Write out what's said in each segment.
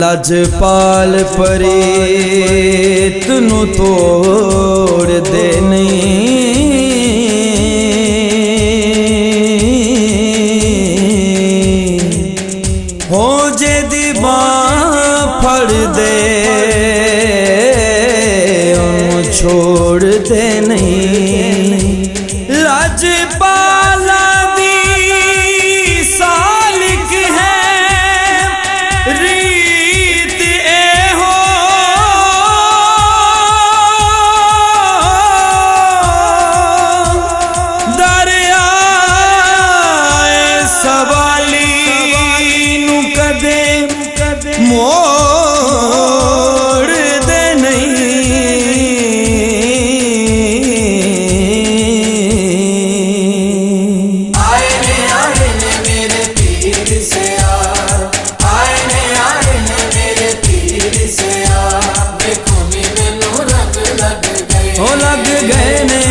लजपाल परेत नू तोड़ दे नहीं हो जे दी बां फड़ दे ओनू छोड़ दे नहीं। लजपाला दी सालिक है मोड़ दे नहीं। आए ने मेरे पीर से यार, आए ने मेरे पीर से यार, देखो नी मैनू रंग लग गए, हो लग गए ने,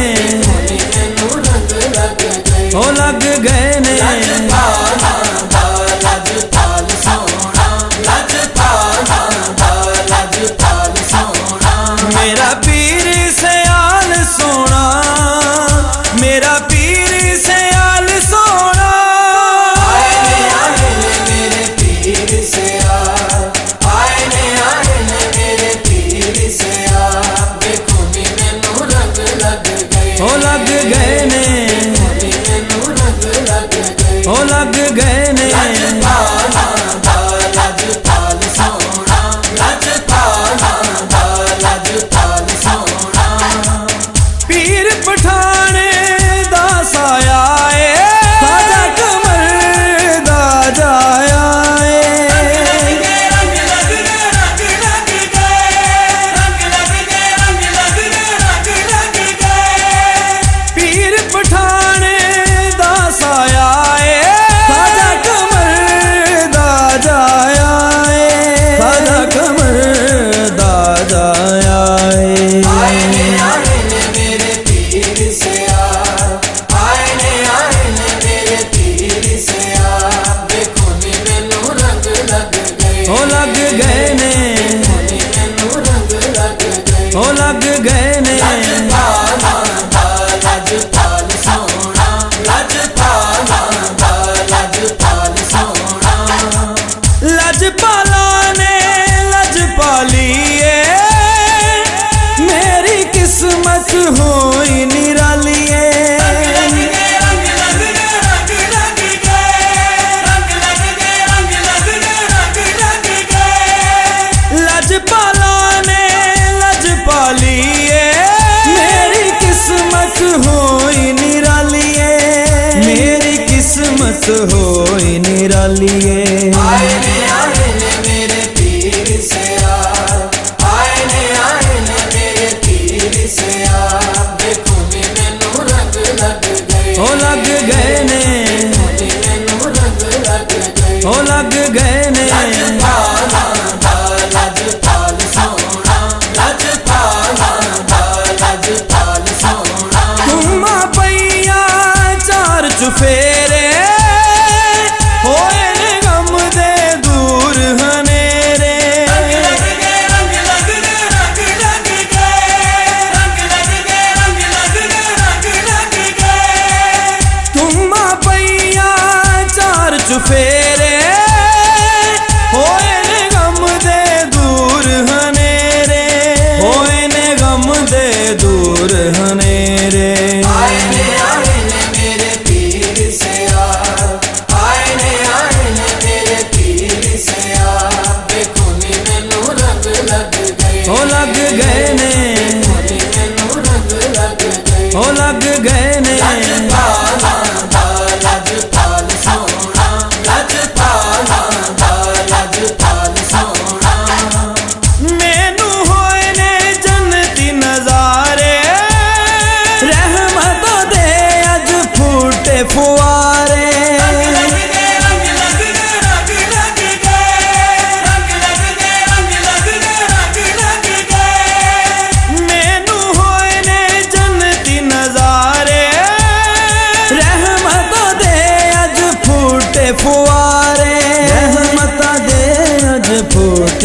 मैनू रंग लग गए, हो लग गए ने। मेरा पीर सयाल सोना, मेरा पीर सयाल सोना। आए ने मेरे पीर से यार, आए ने मेरे पीर से यार, देखो नी मैनू रंग लग गए, हो लग गए ने, मैनू रंग लग गए, हो लग गए ने। पीर पठाने दा साया ए, खाजा कमर दा जाया ए। रंग लग गए, रंग लग गए, रंग लग गए, रंग लग गए, रंग लग गए। पीर पठाने दा साया ए, खाजा कमर दा जाया ए, खाजा कमर दा जाया ए। आए ने मेरे पीर से यार, आए ने मेरे पीर से यार, देखो नी मैनू रंग लग गए, हो लग गए ने, मैनू रंग लग गए, हो लग गए ने। लजपाल सोना, लजपाल सोना। लजपाला ने लजपाली ए, मेरी किस्मत होई निराली ए। रंग लग गए, रंग लग गए, रंग लग गए, रंग लग गए, रंग लग गए। लजपाला ने लजपाली ए, मेरी किस्मत होई निराली ए, मेरी किस्मत होई निराली ए। आए ने मेरे पीर से यार, आए ने मेरे पीर से यार, देखो नी मैनू रंग लग गए, हो लग गए ने, मैनू रंग लग गए, हो लग गए ने। लजपाल सोना, लजपाल सोना। घुमा पईया चार चुफेरे होए ने गम दे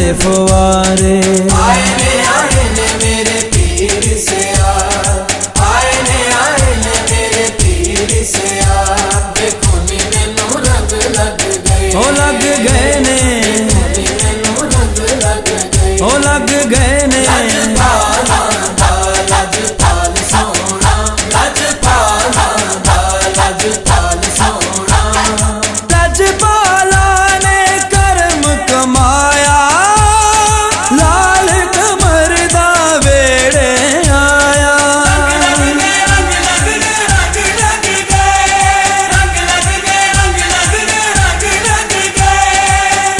से फुवारे। आए ने मेरे पीर से यार, आए ने मेरे पीर से यार, देखो नी मैनू रंग लग गए, ओ लग गए ने, नी मैनू रंग लग गए, ओ लग गए ने। लजपाला दा लजपाल सोना, लजपाला दा लजपाल सोना, लजपाला ने करम कमाया, लाल कमर दा वेड़े आया।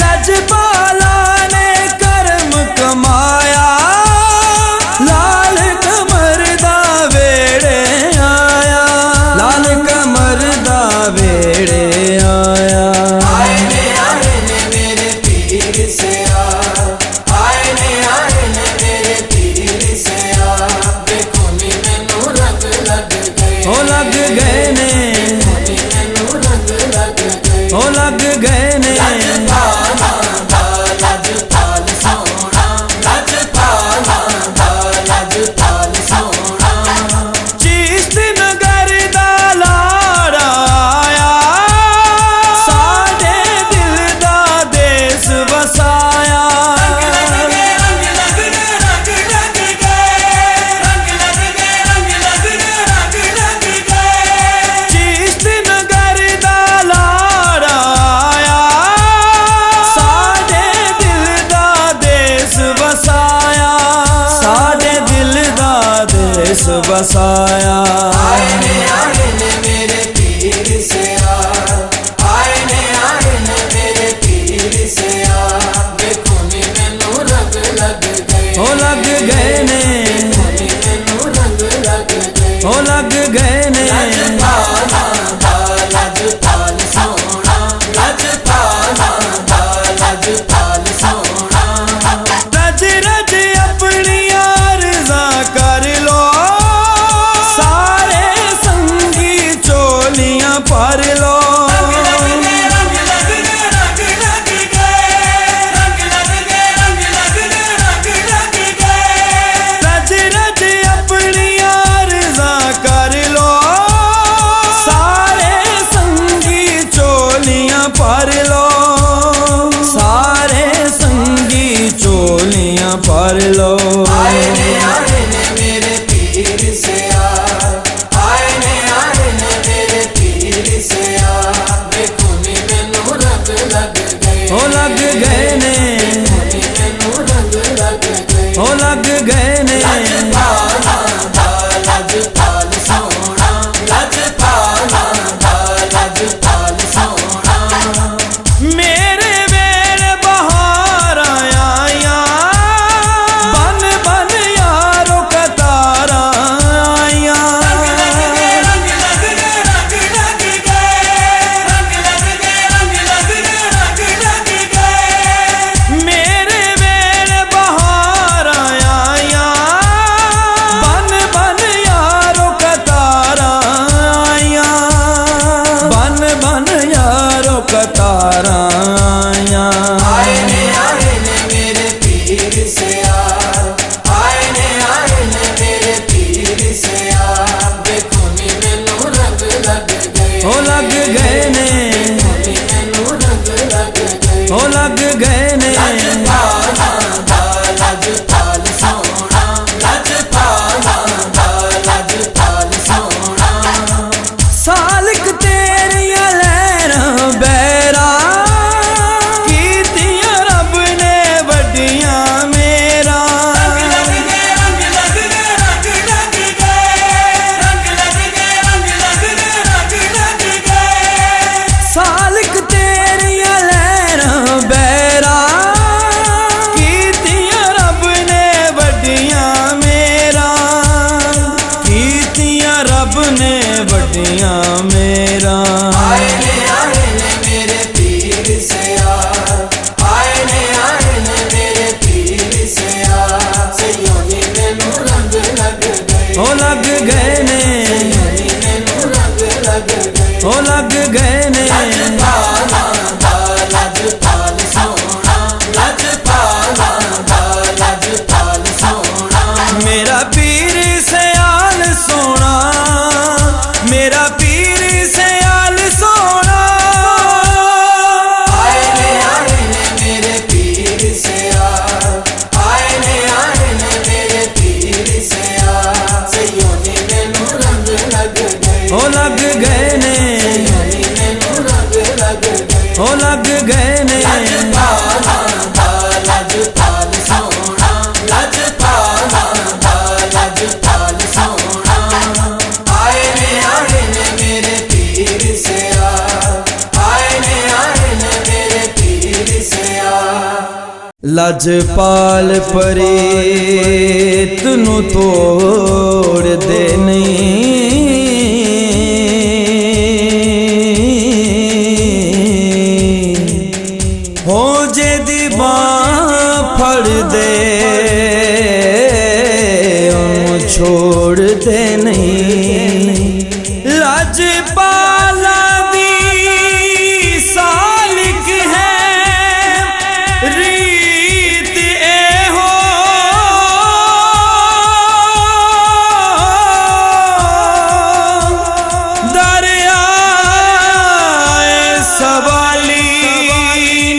लजपाला ने करम कमाया, लाल कमर दा वेड़े आया, लाल कमर दा वेड़े आया। आए ने मेरे पीर से यार, आए ने मेरे पीर से यार, देखो नी मैनू रंग लग गए, ओ लग गए ने, नी मैनू रंग लग गए, ओ लग गए ने। लजपाला दा लजपाल सोना, लजपाला दा लजपाल सोना, चिश्त नगर दा लाड़ा आया, साडे दिल दा देस वसाया। चिश्त नगर दा लाड़ा आया, साडे दिल दा देस वसाया, साडे दिल दा देस वसाया। आए ने मेरे पीर से यार, आए ने मेरे पीर से यार, देखो नी मैनू रंग लग गए, ओ लग गए ने, नी मैनू रंग लग गए, ओ लग गए ने। लजपाला दा लजपाल सोना, लजपाला दा लजपाल सोना, रज रज अपनी आरज़ा कर लो, सारे संगी चोलियां भर लो। रज रज अपनी आरज़ा कर लो, सारे संगी चोलियां भर लो, सारे संगी चोलियां भर लो। आए ने मेरे पीर से यार, आए ने मेरे पीर से यार, देखो नी मैनू रंग लग गए, ओ लग गए ने, नी मैनू रंग लग गए, ओ लग गए ने। लजपाला दा लजपाल सोना, लजपाला दा लजपाल सोना, मेरे वेल बहार आया, बन बन यारो ਲਜਪਾਲ ਪਰੇਤ ਨੂੰ ਤੋੜਦੇ ਨਹੀਂ, ਹੋ ਜੇ ਦੀ ਬਾਂਹ ਫੜਦੇ ਉਹਨੂੰ ਛੋੜਦੇ ਨਹੀਂ। ਲਜਪਾਲਾ ਦੀ ਸਾਲਿਕ ਹੈ ਰੀਤ ਇਹੋ, ਦਰਿਆਏ ਸਵਾਲੀ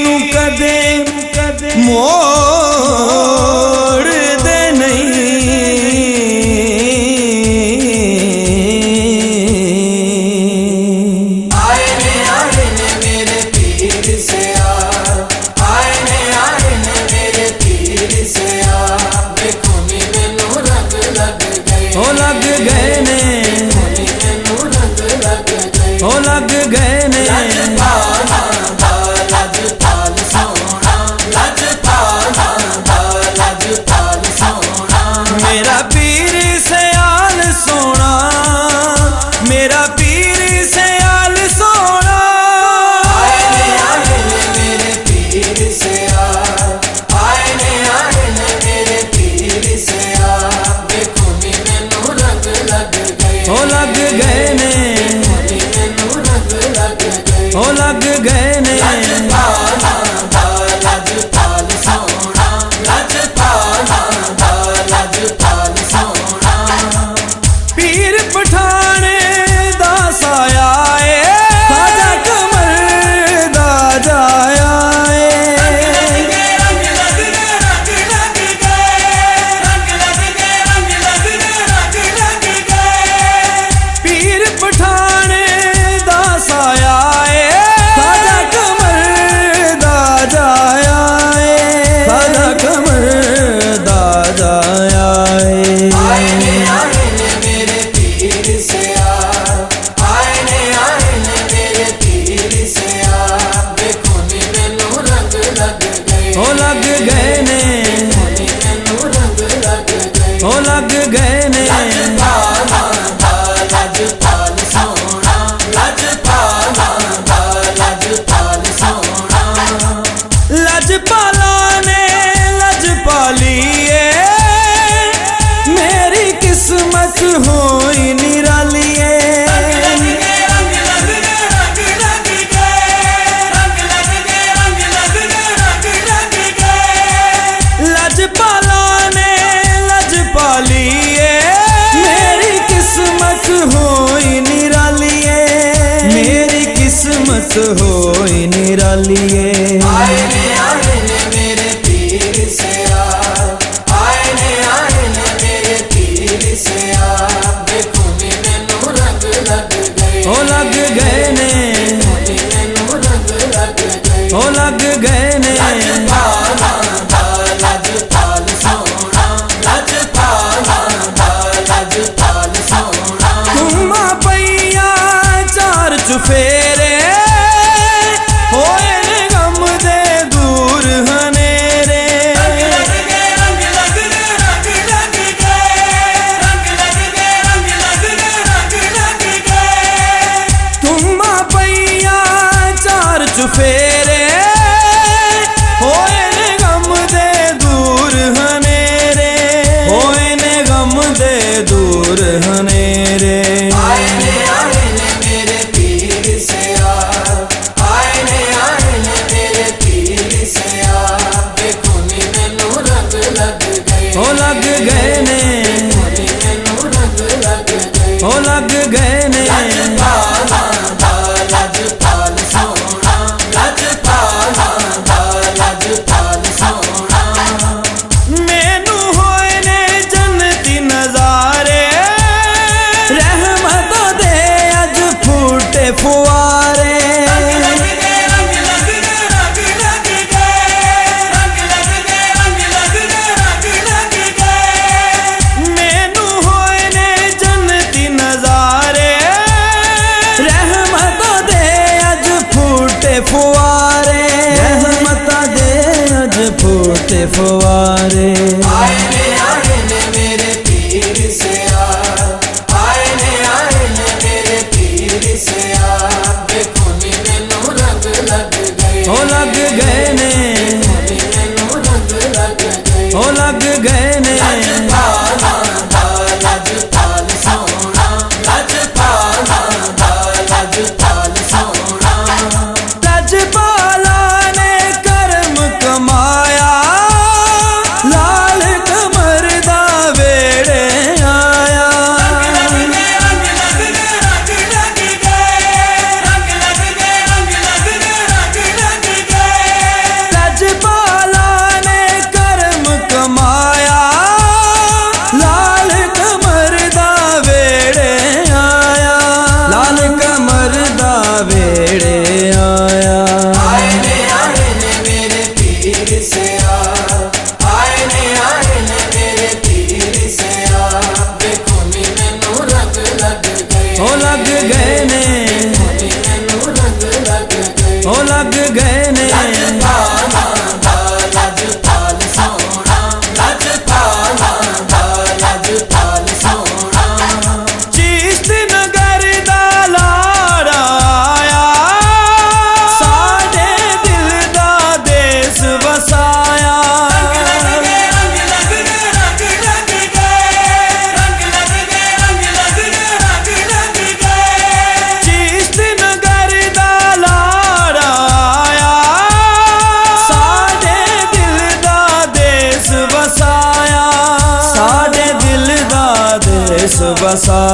ਨੂੰ ਕਦੇ ਮੋੜਦੇ ਨਹੀਂ। ਆਏ ਨੇ ਮੇਰੇ ਪੀਰ ਸਿਆਲ, ਆਏ ਨੇ ਮੇਰੇ ਪੀਰ ਸਿਆਲ, ਵੇਖੋ ਨੀ ਮੈਨੂੰ ਰੰਗ ਲੱਗ ਗਏ, ਉਹ ਲੱਗ ਗਏ ਨੇ, ਮੈਨੂੰ ਰੰਗ ਲੱਗ ਗਏ। ਉਹ ਲੱਗ ਗਏ ਨੇ। ਲਜਪਾਲਾਂ ਦਾ ਲਜਪਾਲ ਸੋਹਣਾ, ਲਜਪਾਲਾਂ ਦਾ ਲਜਪਾਲ ਸੋਹਣਾ, ਮੇਰਾ ਪੀਰ ਸਿਆਲ ਸੋਹਣਾ, ਮੇਰਾ ਪੀਰ ਸਿਆਲ ਸੋਹਣਾ। ਆਏ ਨੇ ਮੇਰੇ ਪੀਰ ਸਿਆਲ, ਆਏ ਨੇ ਮੇਰੇ ਪੀਰ ਸਿਆਲ, ਵੇਖੋ ਨੀ ਮੈਨੂੰ ਰੰਗ ਲੱਗ ਗਏ, ਉਹ ਲੱਗ ਗਏ ਨੇ, ਮੈਨੂੰ ਰੰਗ ਲੱਗ ਗਏ। ਉਹ ਲੱਗ ਗਏ ਨੇ। ਲਜਪਾਲਾਂ ਦਾ ਲਜਪਾਲ ਸੋਹਣਾ, ਲਜਪਾਲਾਂ ਦਾ ਲਜਪਾਲ ਸੋਹਣਾ, ਪੀਰ ਪਠਾਣੇ ਦਾ ਸਾਇਆ ਏ, ਖਾਜਾ ਕਮਰ ਦਾ ਜਾਇਆ ਏ। ਰੰਗ ਲੱਗ ਗਏ, ਰੰਗ ਲੱਗ ਗਏ, ਰੰਗ ਲੱਗ ਗਏ, ਰੰਗ ਲੱਗ ਗਏ, ਰੰਗ ਲੱਗ ਗਏ। ਪੀਰ ਪਠਾਣੇ ਦਾ ਸਾਇਆ ਏ, ਖਾਜਾ ਕਮਰ ਦਾ ਜਾਇਆ ਏ, ਖਾਜਾ ਕਮਰ ਦਾ ਜਾਇਆ ਏ। ਆਏ ਨੇ ਮੇਰੇ ਪੀਰ ਸਿਆਲ, ਆਏ ਨੇ ਮੇਰੇ ਪੀਰ ਸਿਆਲ, ਵੇਖੋ ਨੀ ਮੈਨੂੰ ਰੰਗ ਲੱਗ ਗਏ, ਉਹ ਲੱਗ ਗਏ ਨੇ, ਮੈਨੂੰ ਰੰਗ ਲੱਗ ਗਏ। ਉਹ ਲੱਗ ਗਏ ਨੇ। ਲਜਪਾਲਾਂ ਦਾ ਲਜਪਾਲ ਸੋਹਣਾ, ਲਜਪਾਲਾਂ ਦਾ ਲਜਪਾਲ ਸੋਹਣਾ, ਲਜਪਾਲਾਂ ਨੇ ਲਜਪਾਲੀ ਏ, ਮੇਰੀ ਕਿਸਮਤ ਹੋਈ ਨਿਰਾਲੀ ਏ। ਰੰਗ ਲੱਗ ਗਏ, ਰੰਗ ਲੱਗ ਗਏ, ਰੰਗ ਲੱਗ ਗਏ, ਰੰਗ ਲੱਗ ਗਏ, ਰੰਗ ਲੱਗ ਗਏ। ਲਜਪਾਲਾਂ ਨੇ ਲਜਪਾਲੀ ਏ, ਮੇਰੀ ਕਿਸਮਤ ਹੋਈ ਨਿਰਾਲੀ ਏ, ਮੇਰੀ ਕਿਸਮਤ ਹੋਈ ਨਿਰਾਲੀ ਏ। ਆਏ ਨੇ ਮੇਰੇ ਪੀਰ ਸਿਆਲ, ਆਏ ਨੇ ਮੇਰੇ ਪੀਰ ਸਿਆਲ, ਵੇਖੋ ਨੀ ਮੈਨੂੰ ਰੰਗ ਲੱਗ ਗਏ, ਉਹ ਲੱਗ ਗਏ ਨੇ, ਮੈਨੂੰ ਰੰਗ ਲੱਗ ਗਏ। ਉਹ ਲੱਗ ਗਏ ਨੇ। ਲਜਪਾਲਾਂ ਦਾ ਲਜਪਾਲ ਸੋਹਣਾ, ਲਜਪਾਲਾਂ ਦਾ ਲਜਪਾਲ ਸੋਹਣਾ, ਕੁੰਮਾ ਪਈਆਂ ਚਾਰ ਚੁਫੇਰੇ, ਹੋਏ ਨੇ ਗਮ ਦੇ ਦੂਰ ਹਨੇਰੇ, ਕੁੰਮਾ ਪਈਆਂ ਚਾਰ ਚੁਫੇਰੇ, ਹੋਏ ਨੇ ਗਮ ਦੇ ਦੂਰ ਹਨੇਰੇ, ਲਜਪਾਲਾਂ ਨੇ रंग लग गए, रंग लग गए, रंग लग गए, रंग लग गए, रंग लग गए। कुंमा पईया चार चुफेरे, होए ने गम दे दूर हनेरे, होए ने गम दे दूर हनेरे। आए ने मेरे पीर सियाल, आए ने मेरे पीर सियाल, देखो नी मैनू रंग लग गए, ओ लग गए ने, मैनू रंग लग गए। ओ लग गए ने। लजपालां दा लजपाल सोहना, लज गुवारे। आए ने मेरे पीर से आए ने मेरे पीर से देखो नी मैनू रंग लग गए, ओ लग गए ने, मैनू रंग लग गए, ओ लग गए ने। लजपाल सोना, लजपाल सोना। लजपाला ने करम कमाया, लाल कमर दा वेड़े आया। लजपाला ने करम कमाया, लाल कमर दा वेड़े आया, लाल कमर दा वेड़े आया। आए ने मेरे पीर से आए ने मेरे पीर से देखो नी मैनू रंग लग गए, ओ लग गए ने, मैनू रंग लग गए। ओ लग गए ने। लजपाल सोना, लजपाल सोना। चिश्त नगर दा लाड़ा आया, साडे दिल दा देस वसाया। चिश्त नगर दा लाड़ा आया, साडे दिल दा देस वसाया, साडे दिल दा देस वसाया।